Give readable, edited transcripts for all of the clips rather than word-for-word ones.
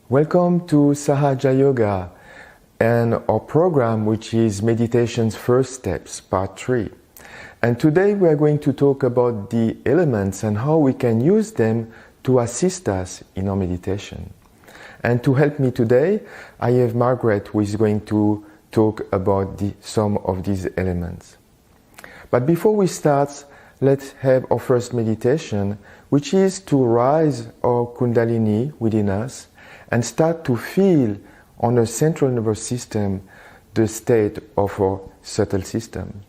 Welcome to Sahaja Yoga and our program, which is Meditation's First Steps, Part 3. And today we are going to talk about the elements and how we can use them to assist us in our meditation. And to help me today, I have Margaret, who is going to talk about some of these elements. But before we start, let's have our first meditation, which is to rise our Kundalini within us and start to feel on the central nervous system the state of our subtle system.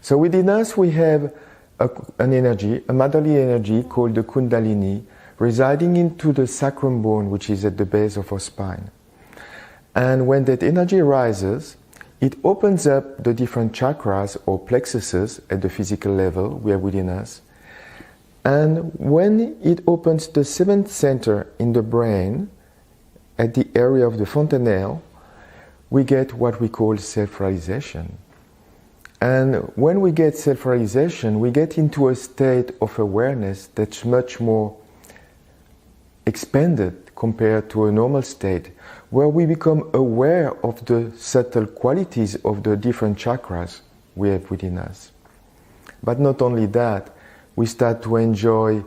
So within us we have an energy, a motherly energy called the Kundalini, residing into the sacrum bone, which is at the base of our spine. And when that energy rises, it opens up the different chakras or plexuses at the physical level we have within us. And when it opens the seventh center in the brain, at the area of the fontanelle, we get what we call self-realization. And when we get self-realization, we get into a state of awareness that's much more expanded compared to a normal state, where we become aware of the subtle qualities of the different chakras we have within us. But not only that, we start to enjoy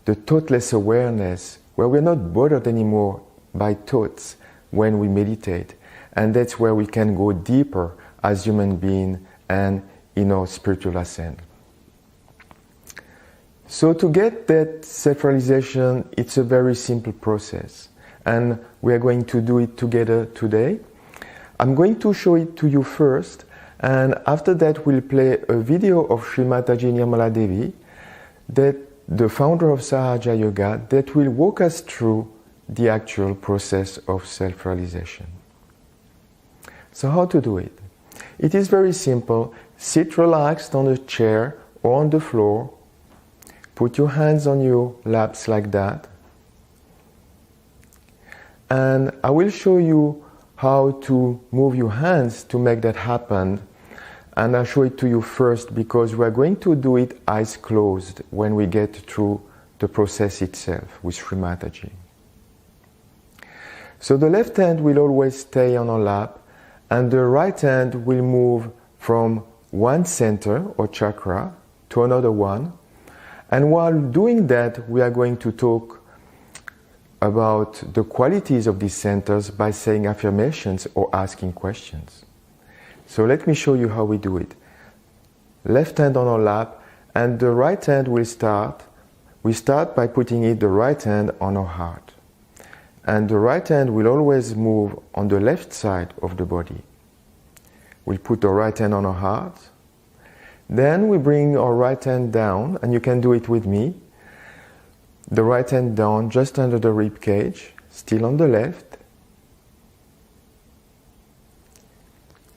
the thoughtless awareness, where we're not bothered anymore by thoughts when we meditate. And that's where we can go deeper as human beings and in our spiritual ascent. So to get that self-realization, it's a very simple process. And we are going to do it together today. I'm going to show it to you first, and after that we'll play a video of Shri Mataji and Her, that the founder of Sahaja Yoga, that will walk us through the actual process of self-realization. So how to do it? It is very simple. Sit relaxed on a chair or on the floor. Put your hands on your laps like that. And I will show you how to move your hands to make that happen. And I'll show it to you first because we are going to do it eyes closed when we get through the process itself with Shri Mataji. So the left hand will always stay on our lap, and the right hand will move from one center or chakra to another one. And while doing that, we are going to talk about the qualities of these centers by saying affirmations or asking questions. So let me show you how we do it. Left hand on our lap, and the right hand will start. We start by putting the right hand on our heart. And the right hand will always move on the left side of the body. We'll put our right hand on our heart. Then we bring our right hand down, and you can do it with me. The right hand down just under the rib cage, still on the left.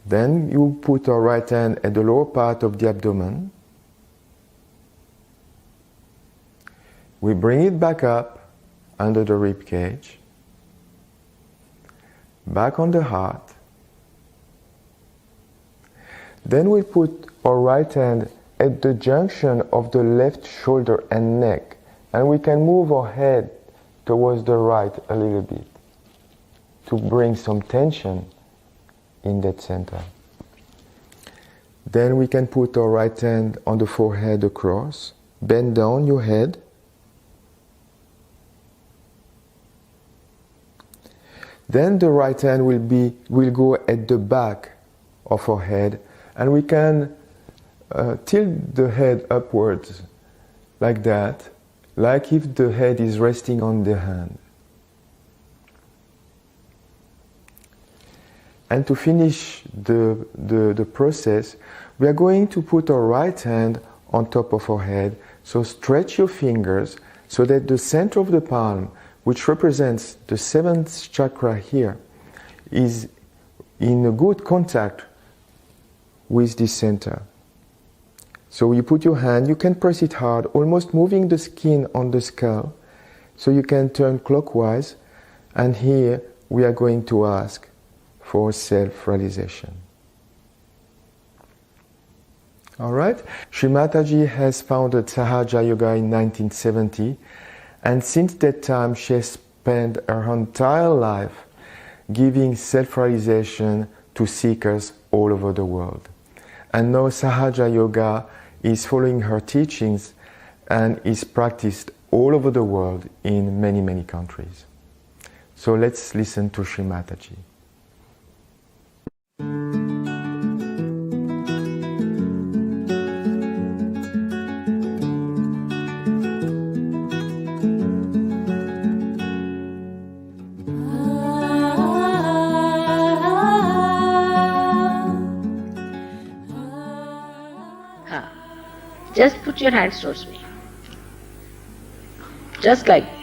Then you put our right hand at the lower part of the abdomen. We bring it back up under the rib cage. Back on the heart. Then we put our right hand at the junction of the left shoulder and neck, and we can move our head towards the right a little bit to bring some tension in that center. Then we can put our right hand on the forehead across, bend down your head. Then the right hand will go at the back of our head, and we can tilt the head upwards like that, like if the head is resting on the hand. And to finish the process, we are going to put our right hand on top of our head. So stretch your fingers so that the center of the palm, which represents the seventh chakra here, is in a good contact with this center. So you put your hand, you can press it hard, almost moving the skin on the skull, so you can turn clockwise, and here we are going to ask for self-realization. All right? Shri Mataji has founded Sahaja Yoga in 1970, and since that time she has spent her entire life giving self-realization to seekers all over the world. And now Sahaja Yoga is following her teachings and is practiced all over the world in many, many countries. So let's listen to Shri Mataji. Just put your hands towards me. Just like this.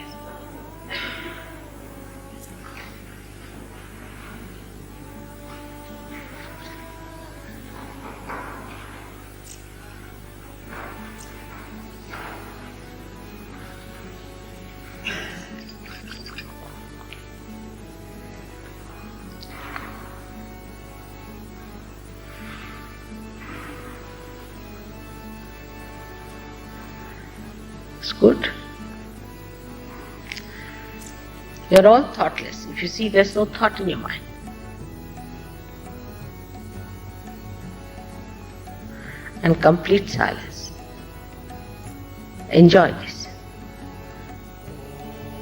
It's good. You're all thoughtless. If you see, there's no thought in your mind. And complete silence. Enjoy this.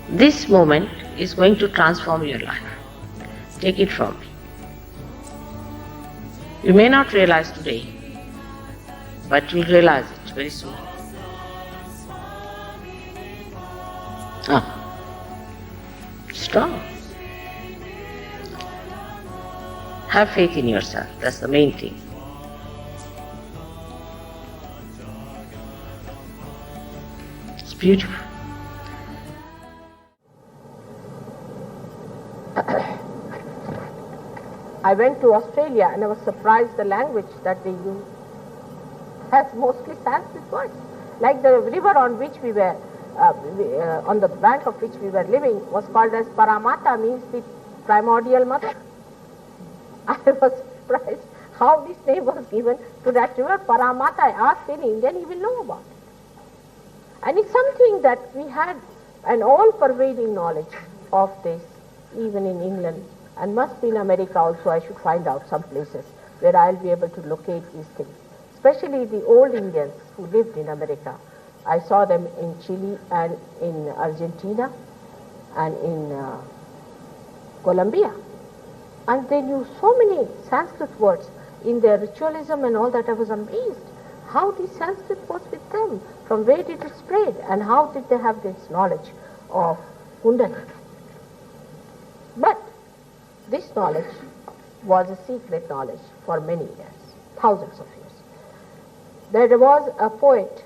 This moment is going to transform your life. Take it from me. You may not realize today, but you'll realize it very soon. Strong. Have faith in yourself. That's the main thing. It's beautiful. I went to Australia and I was surprised the language that they use has mostly Sanskrit words. Like the river on which we were on the bank of which we were living was called as Paramata, means the primordial mother. I was surprised how this name was given to that river Paramata. I asked any Indian, he will know about it. And it's something that we had an all-pervading knowledge of this, even in England, and must be in America also. I should find out some places where I'll be able to locate these things, especially the old Indians who lived in America. I saw them in Chile and in Argentina and in Colombia. And they knew so many Sanskrit words in their ritualism and all that. I was amazed how the Sanskrit was with them, from where did it spread, and how did they have this knowledge of Kundalini. But this knowledge was a secret knowledge for many years, thousands of years. There was a poet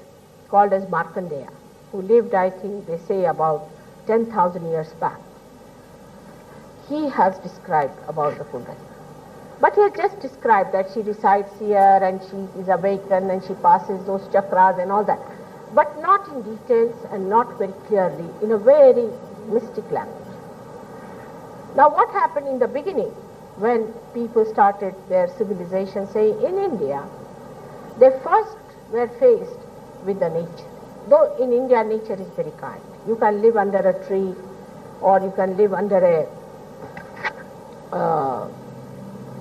called as Markandeya, who lived, I think, they say about 10,000 years back. He has described about the Kundalini. But he has just described that she resides here and she is awakened and she passes those chakras and all that. But not in details and not very clearly, in a very mystic language. Now what happened in the beginning when people started their civilization, say in India, they first were faced with the nature. Though in India nature is very kind. You can live under a tree or you can live under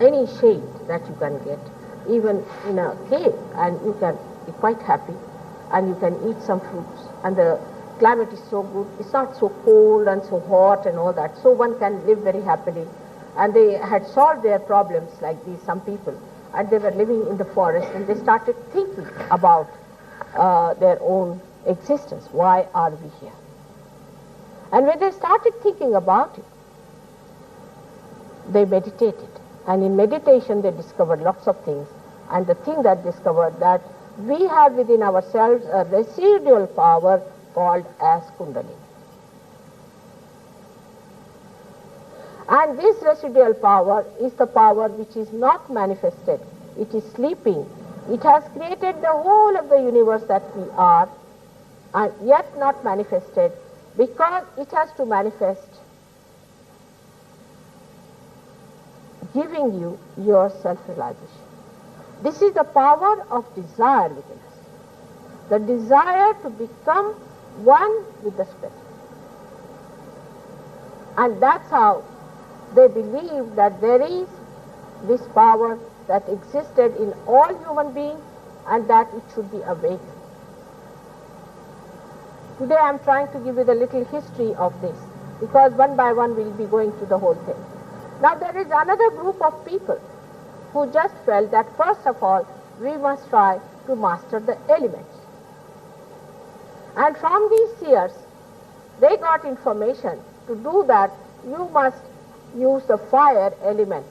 any shade that you can get, even in a cave, and you can be quite happy and you can eat some fruits, and the climate is so good, it's not so cold and so hot and all that, so one can live very happily. And they had solved their problems like these, some people, and they were living in the forest and they started thinking about their own existence. Why are we here? And when they started thinking about it, they meditated. And in meditation they discovered lots of things. And the thing that discovered that we have within ourselves a residual power called as Kundalini. And this residual power is the power which is not manifested. It is sleeping. It has created the whole of the universe that we are, and yet not manifested, because it has to manifest giving you your self-realization. This is the power of desire within us. The desire to become one with the Spirit. And that's how they believe that there is this power that existed in all human beings and that it should be awakened. Today I am trying to give you the little history of this, because one by one we will be going through the whole thing. Now there is another group of people who just felt that first of all we must try to master the elements. And from these seers they got information to do that. You must use the fire element,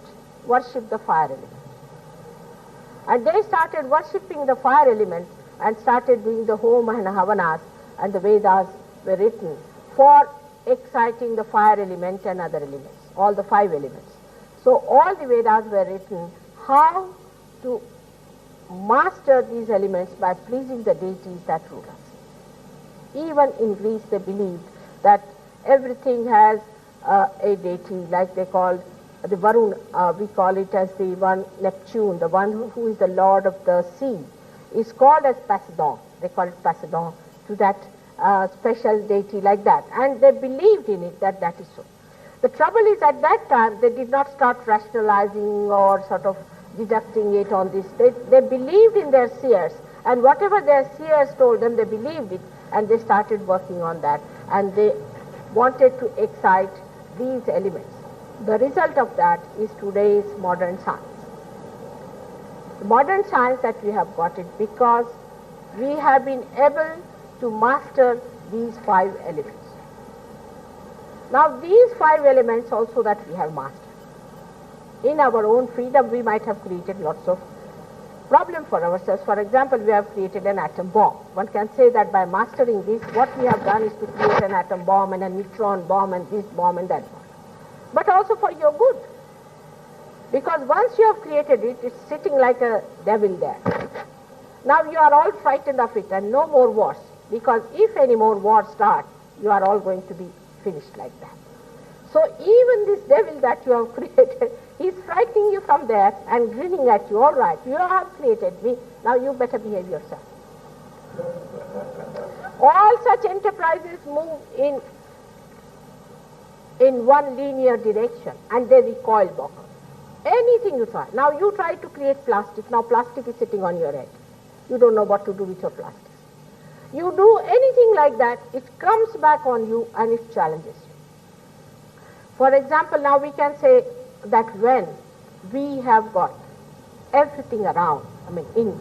worship the fire element. And they started worshipping the fire element and started doing the Homa and Havanas, and the Vedas were written for exciting the fire element and other elements, all the 5 elements. So all the Vedas were written how to master these elements by pleasing the deities that rule us. Even in Greece they believed that everything has a deity, like they called the Varun, we call it as the one Neptune, the one who is the lord of the sea, is called as Poseidon. They call it Poseidon to that special deity like that. And they believed in it that that is so. The trouble is at that time they did not start rationalizing or sort of deducting it on this. They believed in their seers, and whatever their seers told them they believed it, and they started working on that, and they wanted to excite these elements. The result of that is today's modern science. The modern science that we have got it because we have been able to master these 5 elements. Now these 5 elements also that we have mastered. In our own freedom we might have created lots of problems for ourselves. For example, we have created an atom bomb. One can say that by mastering this, what we have done is to create an atom bomb and a neutron bomb and this bomb and that bomb. But also for your good. Because once you have created it, it's sitting like a devil there. Now you are all frightened of it and no more wars. Because if any more wars start, you are all going to be finished like that. So even this devil that you have created, he's frightening you from there and grinning at you. All right, you have created me, now you better behave yourself. All such enterprises move in one linear direction and they recoil backward. Anything you try. Now you try to create plastic. Now plastic is sitting on your head. You don't know what to do with your plastics. You do anything like that, it comes back on you and it challenges you. For example, now we can say that when we have got everything around, I mean in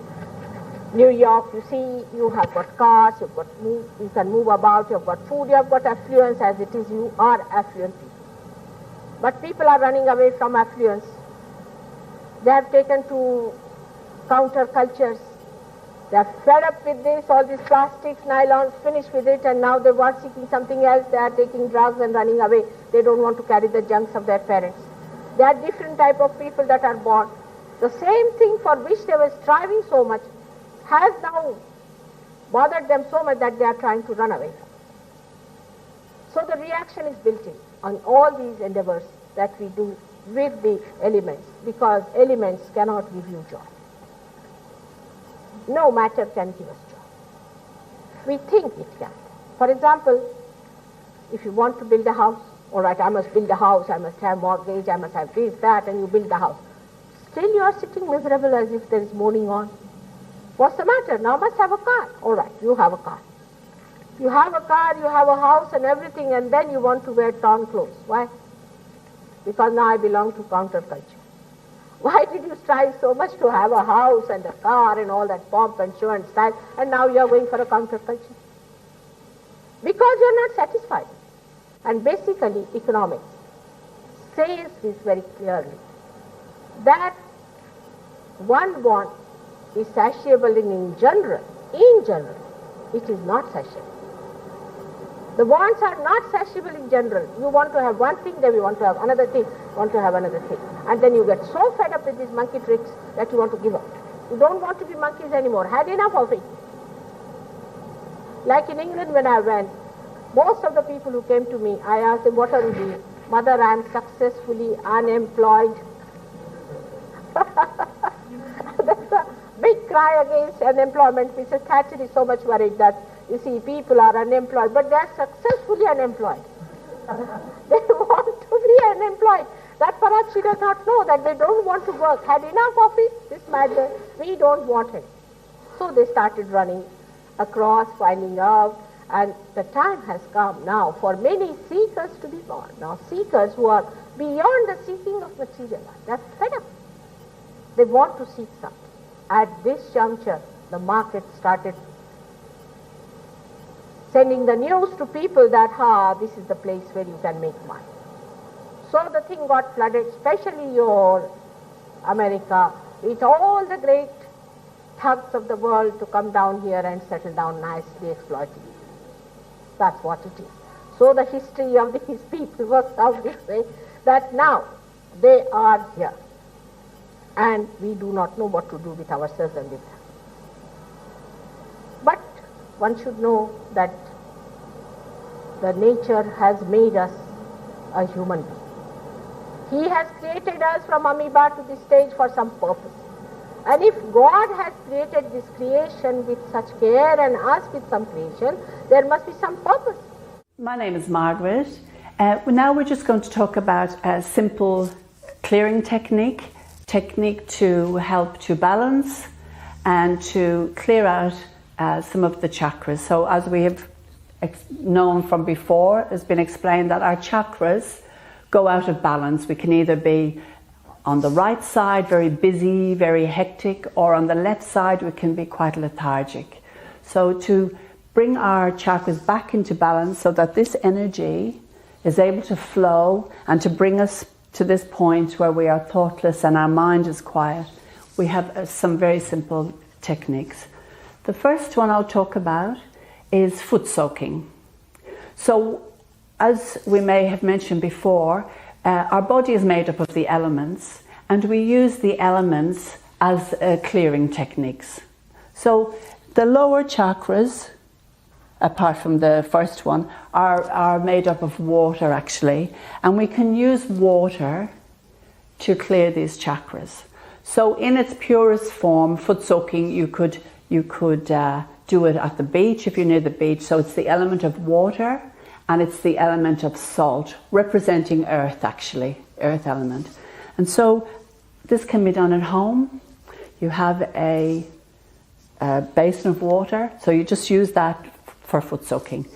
New York, you see, you have got cars, you can move about, you have got food, you have got affluence as it is, you are affluent people. But people are running away from affluence. They have taken to counter cultures. They are fed up with this, all these plastics, nylons, finished with it, and now they are seeking something else. They are taking drugs and running away. They don't want to carry the junks of their parents. There are different type of people that are born. The same thing for which they were striving so much has now bothered them so much that they are trying to run away from. So the reaction is built in on all these endeavors that we do with the elements, because elements cannot give you joy. No matter can give us joy. We think it can. For example, if you want to build a house, all right, I must build a house, I must have mortgage, I must have this, that, and you build the house. Still you are sitting miserable as if there is mourning on. What's the matter? Now must have a car. All right, you have a car. You have a car, you have a house and everything, and then you want to wear torn clothes. Why? Because now I belong to counterculture. Why did you strive so much to have a house and a car and all that pomp and show and style, and now you are going for a counterculture? Because you are not satisfied. And basically, economics says this very clearly, that one want is satiable in general. In general, it is not satiable. The wants are not satiable in general. You want to have one thing, then you want to have another thing, want to have another thing. And then you get so fed up with these monkey tricks that you want to give up. You don't want to be monkeys anymore. Had enough of it. Like in England when I went, most of the people who came to me, I asked them, what are you doing? Mother, I am successfully unemployed. That's a big cry against unemployment. Mrs. Thatcher is so much worried that, you see, people are unemployed, but they are successfully unemployed. They want unemployed, that perhaps she does not know that they don't want to work, had enough of it, this madness, we don't want it. So they started running across, finding out, and the time has come now for many seekers to be born. Now seekers who are beyond the seeking of material life, they're fed up. They want to seek something. At this juncture, the market started sending the news to people that, this is the place where you can make money. So the thing got flooded, especially your America, with all the great thugs of the world to come down here and settle down nicely, exploiting it. That's what it is. So the history of these people works out this way, that now they are here. And we do not know what to do with ourselves and with them. But one should know that the nature has made us a human being. He has created us from amoeba to this stage for some purpose. And if God has created this creation with such care and us with some creation, there must be some purpose. My name is Margaret. Now we're just going to talk about a simple clearing technique to help to balance and to clear out some of the chakras. So as we have known from before, it's been explained that our chakras go out of balance. We can either be on the right side, very busy, very hectic, or on the left side, we can be quite lethargic. So to bring our chakras back into balance so that this energy is able to flow and to bring us to this point where we are thoughtless and our mind is quiet, we have some very simple techniques. The first one I'll talk about is foot soaking. So as we may have mentioned before, our body is made up of the elements, and we use the elements as clearing techniques. So the lower chakras, apart from the first one, are made up of water actually, and we can use water to clear these chakras. So in its purest form, foot soaking, you could do it at the beach if you're near the beach. So it's the element of water and it's the element of salt, representing earth actually, earth element. And so this can be done at home. You have a basin of water, so you just use that for foot soaking.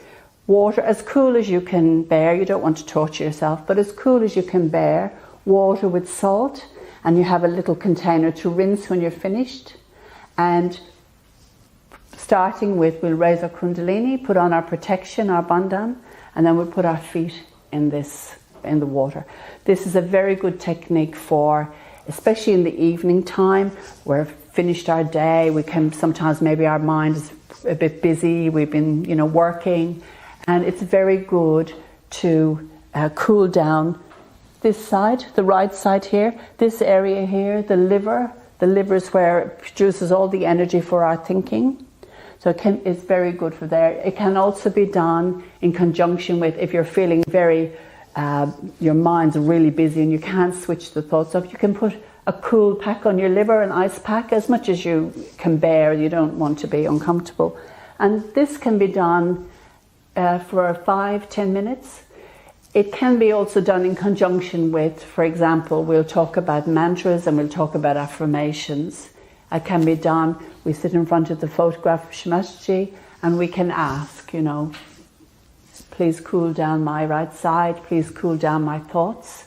Water as cool as you can bear, you don't want to torture yourself, but as cool as you can bear, water with salt, and you have a little container to rinse when you're finished. And starting with, we'll raise our kundalini, put on our protection, our bandhan, and then we'll put our feet in the water. This is a very good technique for, especially in the evening time, we're finished our day, we can sometimes, maybe our mind is a bit busy, we've been working, and it's very good to cool down this side, the right side here, this area here, the liver is where it produces all the energy for our thinking. So it's very good for there. It can also be done in conjunction with, if you're feeling very, your mind's really busy and you can't switch the thoughts off, you can put a cool pack on your liver, an ice pack, as much as you can bear. You don't want to be uncomfortable. And this can be done for 5-10 minutes. It can be also done in conjunction with, for example, we'll talk about mantras and we'll talk about affirmations. It can be done, we sit in front of the photograph of Shri Mataji and we can ask, please cool down my right side, please cool down my thoughts.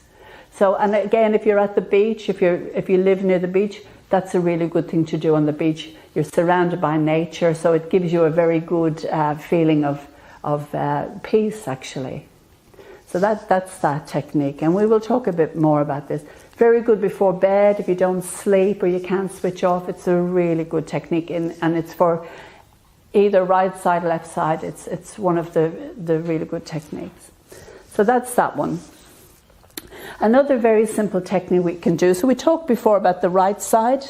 So, and again, if you're at the beach, if you live near the beach, that's a really good thing to do on the beach. You're surrounded by nature, so it gives you a very good feeling of peace actually. So that's that technique, and we will talk a bit more about this. Very good before bed, if you don't sleep or you can't switch off, it's a really good technique, and it's for either right side, left side. It's one of the really good techniques. So that's that one. Another very simple technique we can do, so we talked before about the right side,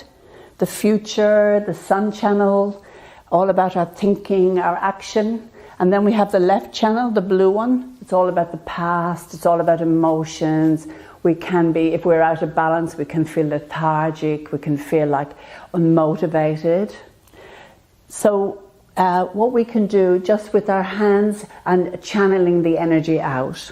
the future, the sun channel, all about our thinking, our action. And then we have the left channel, the blue one. It's all about the past, it's all about emotions. We can be, if we're out of balance, we can feel lethargic, we can feel like unmotivated. So what we can do just with our hands and channeling the energy out.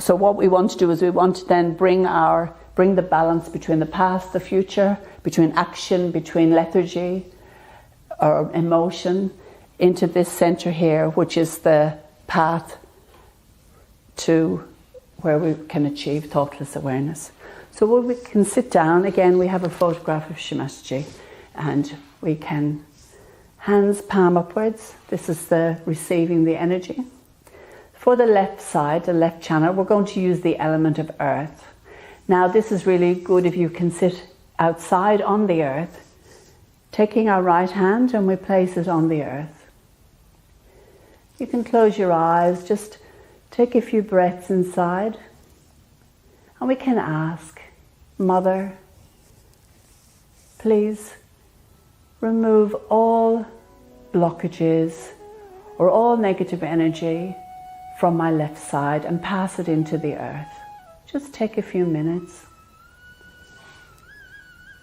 So what we want to do is we want to then bring the balance between the past, the future, between action, between lethargy or emotion into this center here, which is the path to where we can achieve thoughtless awareness. So we can sit down. Again, we have a photograph of Shri Mataji, and we can hands palm upwards. This is the receiving the energy. For the left side, the left channel, we're going to use the element of earth. Now this is really good if you can sit outside on the earth, taking our right hand and we place it on the earth. You can close your eyes, just take a few breaths inside, and we can ask, Mother, please remove all blockages or all negative energy from my left side and pass it into the earth. Just take a few minutes.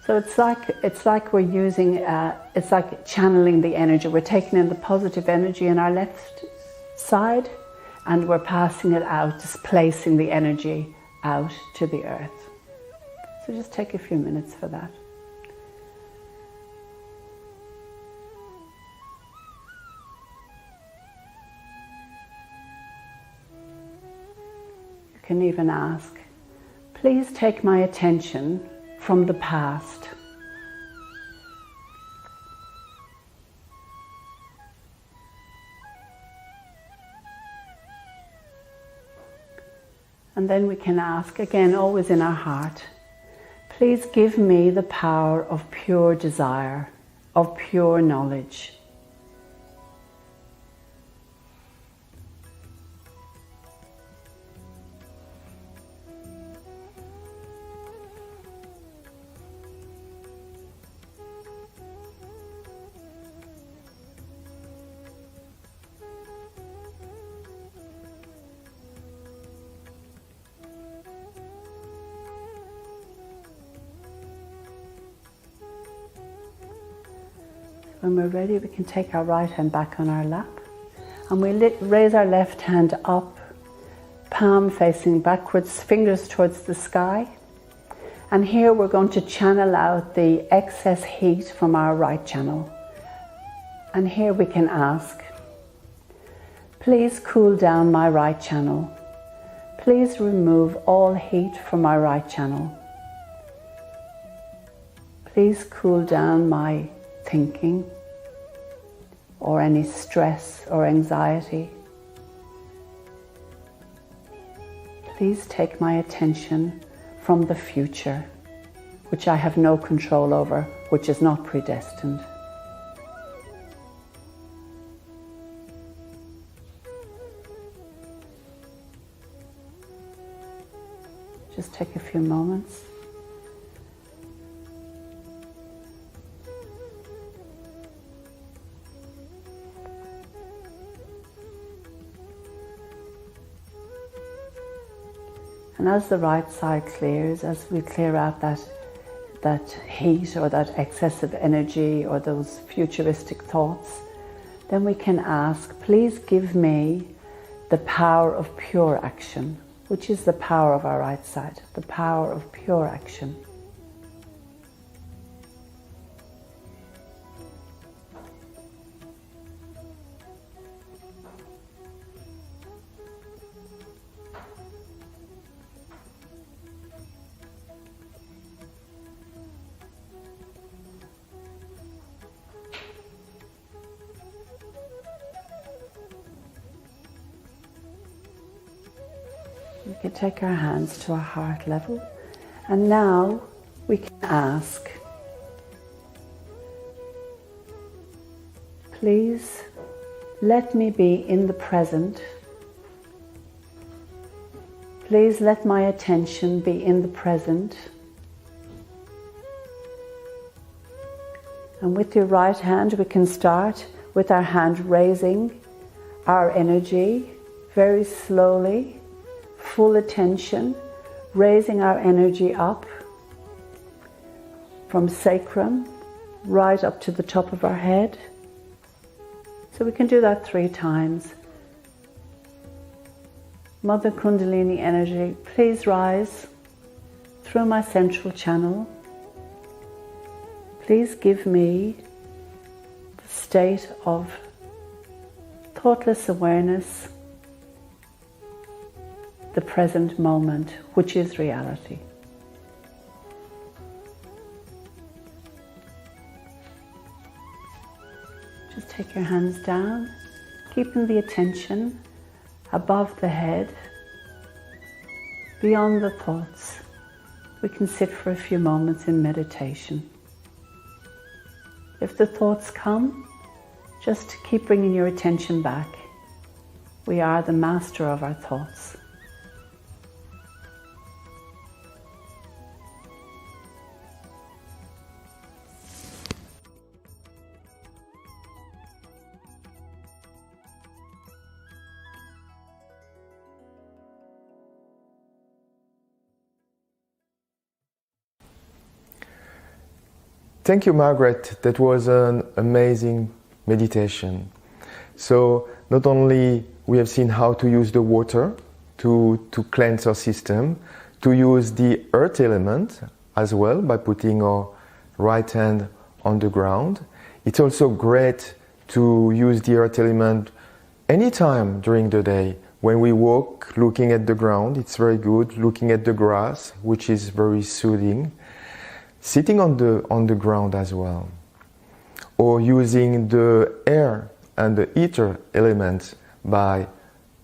So it's like we're using, it's like channeling the energy. We're taking in the positive energy in our left side and we're passing it out, displacing the energy out to the earth. So just take a few minutes for that. You can even ask, please take my attention from the past. And then we can ask, again, always in our heart, please give me the power of pure desire, of pure knowledge. When we're ready, we can take our right hand back on our lap and we raise our left hand up, palm facing backwards, fingers towards the sky. And here we're going to channel out the excess heat from our right channel. And here we can ask, please cool down my right channel. Please remove all heat from my right channel. Please cool down my thinking or any stress or anxiety. Please take my attention from the future, which I have no control over, which is not predestined. Just take a few moments. And as the right side clears, as we clear out that heat or that excessive energy or those futuristic thoughts, then we can ask, please give me the power of pure action, which is the power of our right side, the power of pure action. We can take our hands to our heart level, and now we can ask, please let me be in the present. Please let my attention be in the present. And with your right hand, we can start with our hand raising our energy very slowly. Full attention, raising our energy up from sacrum right up to the top of our head. So we can do that 3 times. Mother Kundalini energy, please rise through my central channel. Please give me the state of thoughtless awareness, the present moment, which is reality. Just take your hands down, keeping the attention above the head, beyond the thoughts. We can sit for a few moments in meditation. If the thoughts come, just keep bringing your attention back. We are the master of our thoughts. Thank you, Margaret. That was an amazing meditation. So not only we have seen how to use the water to cleanse our system, to use the earth element as well by putting our right hand on the ground. It's also great to use the earth element anytime during the day. When we walk, looking at the ground, it's very good. Looking at the grass, which is very soothing. Sitting on the ground as well, or using the air and the ether elements by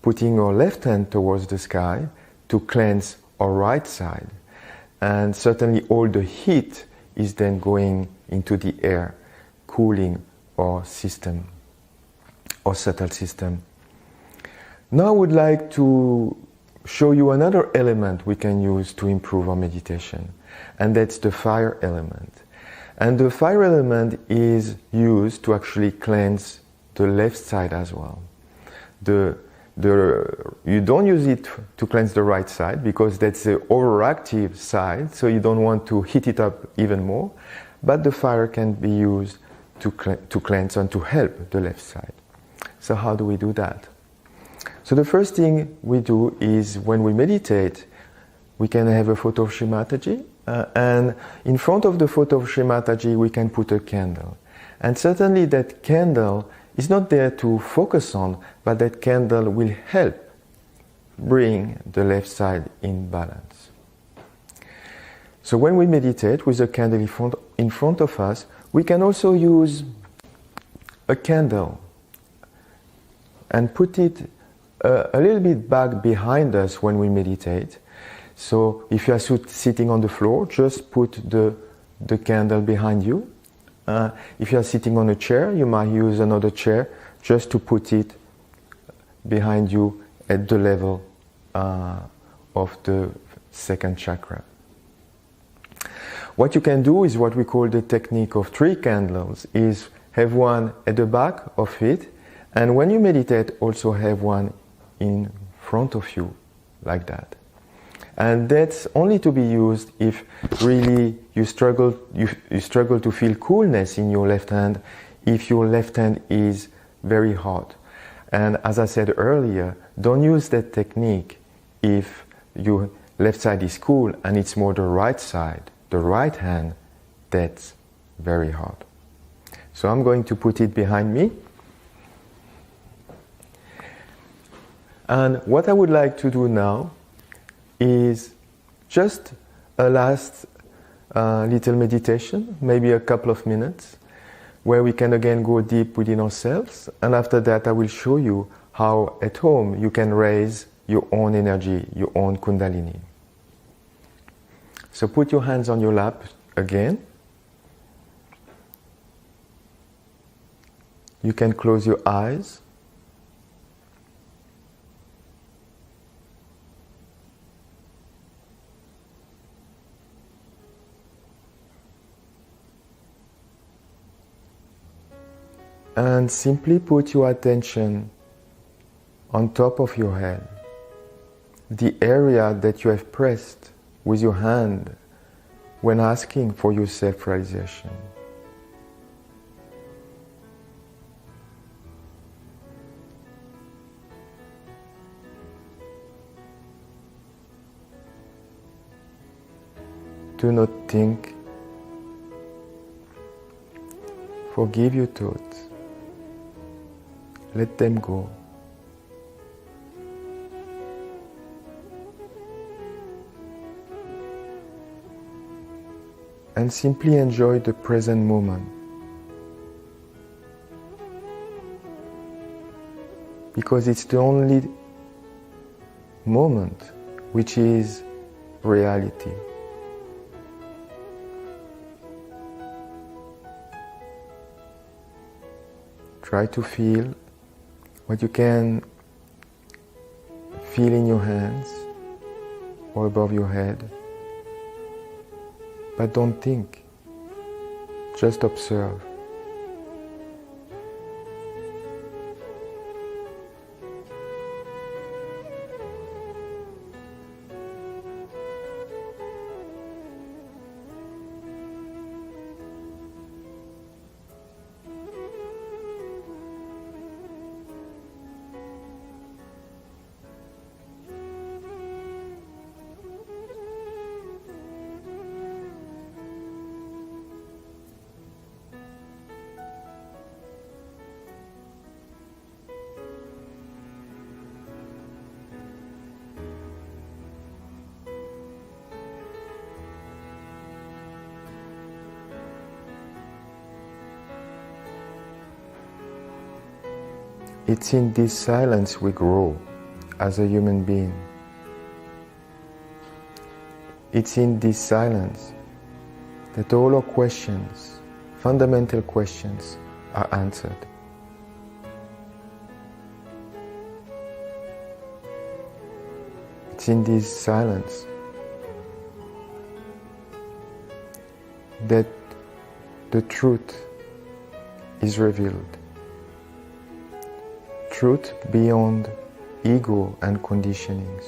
putting our left hand towards the sky to cleanse our right side. And certainly all the heat is then going into the air, cooling our system, our subtle system. Now I would like to show you another element we can use to improve our meditation. And that's the fire element. And the fire element is used to actually cleanse the left side as well. You don't use it to cleanse the right side because that's the overactive side, so you don't want to heat it up even more. But the fire can be used to cleanse and to help the left side. So how do we do that? So the first thing we do is when we meditate, we can have a photo of Shri Mataji, and in front of the photo of Shri Mataji we can put a candle. And certainly that candle is not there to focus on, but that candle will help bring the left side in balance. So when we meditate with a candle in front of us, we can also use a candle and put it a little bit back behind us when we meditate. So if you are sitting on the floor, just put the candle behind you. If you are sitting on a chair, you might use another chair just to put it behind you at the level of the second chakra. What you can do is what we call the technique of 3 candles, is have one at the back of it, and when you meditate also have one in front of you, like that. And that's only to be used if really you struggle to feel coolness in your left hand, if your left hand is very hot. And as I said earlier, don't use that technique if your left side is cool and it's more the right side, the right hand, that's very hot. So I'm going to put it behind me. And what I would like to do now is just a last little meditation, maybe a couple of minutes, where we can again go deep within ourselves. And after that, I will show you how at home you can raise your own energy, your own Kundalini. So put your hands on your lap again. You can close your eyes. And simply put your attention on top of your head, the area that you have pressed with your hand when asking for your self-realization. Do not think. Forgive your thoughts. Let them go. And simply enjoy the present moment. Because it's the only moment which is reality. Try to feel what you can feel in your hands or above your head. But don't think, just observe. It's in this silence we grow as a human being. It's in this silence that all our questions, fundamental questions, are answered. It's in this silence that the truth is revealed. Truth beyond ego and conditionings.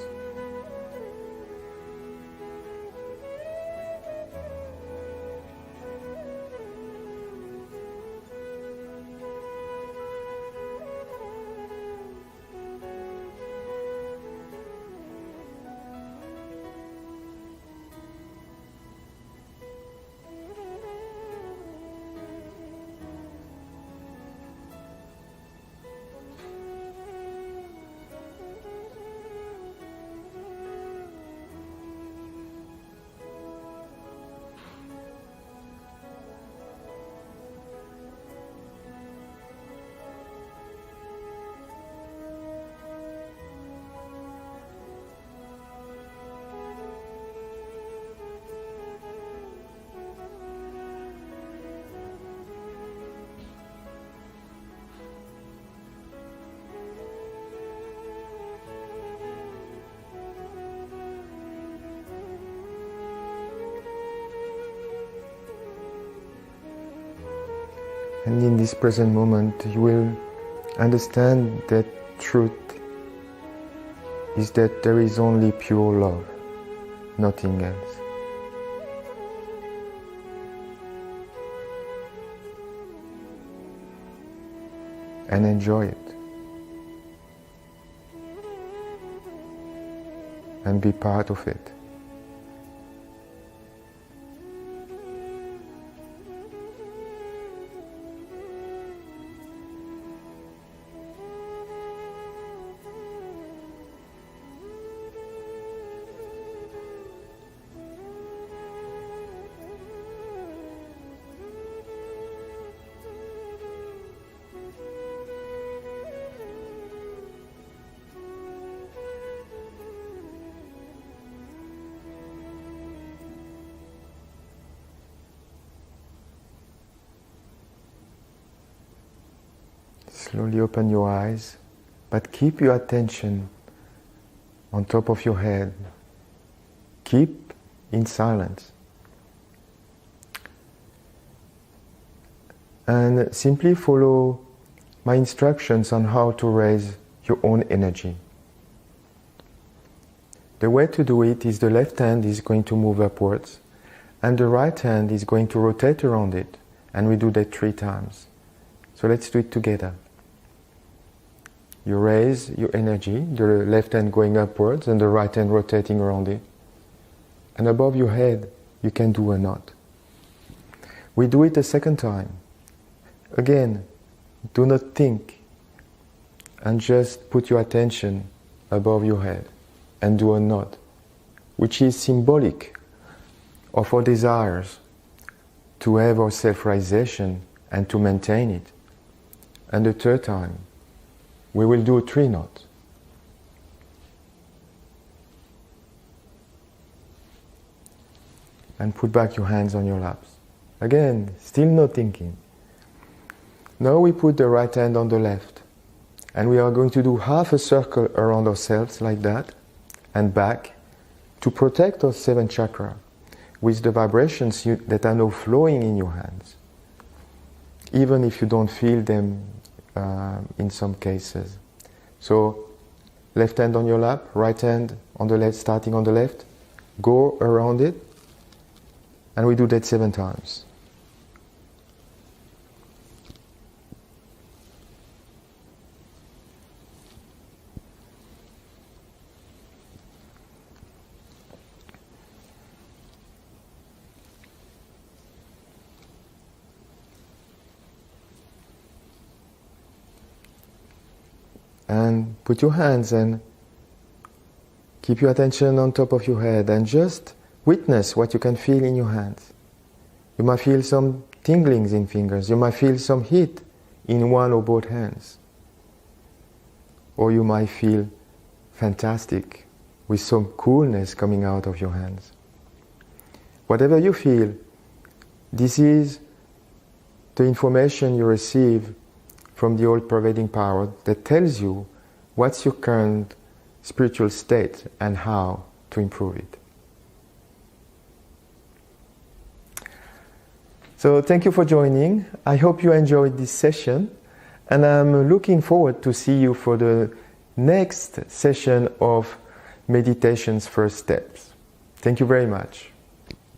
And in this present moment, you will understand that truth is that there is only pure love, nothing else. And enjoy it. And be part of it. Slowly open your eyes, but keep your attention on top of your head. Keep in silence. And simply follow my instructions on how to raise your own energy. The way to do it is the left hand is going to move upwards and the right hand is going to rotate around it, and we do that 3 times. So let's do it together. You raise your energy, the left hand going upwards and the right hand rotating around it. And above your head, you can do a knot. We do it a second time. Again, do not think, and just put your attention above your head and do a knot, which is symbolic of our desires to have our self-realization and to maintain it. And the third time, we will do a 3 knot. And put back your hands on your laps. Again, still not thinking. Now we put the right hand on the left. And we are going to do half a circle around ourselves like that, and back, to protect our 7th chakra with the vibrations that are now flowing in your hands, even if you don't feel them in some cases. So, left hand on your lap, right hand on the left, starting on the left, go around it, and we do that 7 times. And put your hands and keep your attention on top of your head and just witness what you can feel in your hands. You might feel some tinglings in fingers. You might feel some heat in one or both hands. Or you might feel fantastic with some coolness coming out of your hands. Whatever you feel, this is the information you receive from the all-pervading power that tells you what's your current spiritual state and how to improve it. So thank you for joining. I hope you enjoyed this session, and I'm looking forward to see you for the next session of Meditation's First Steps. Thank you very much.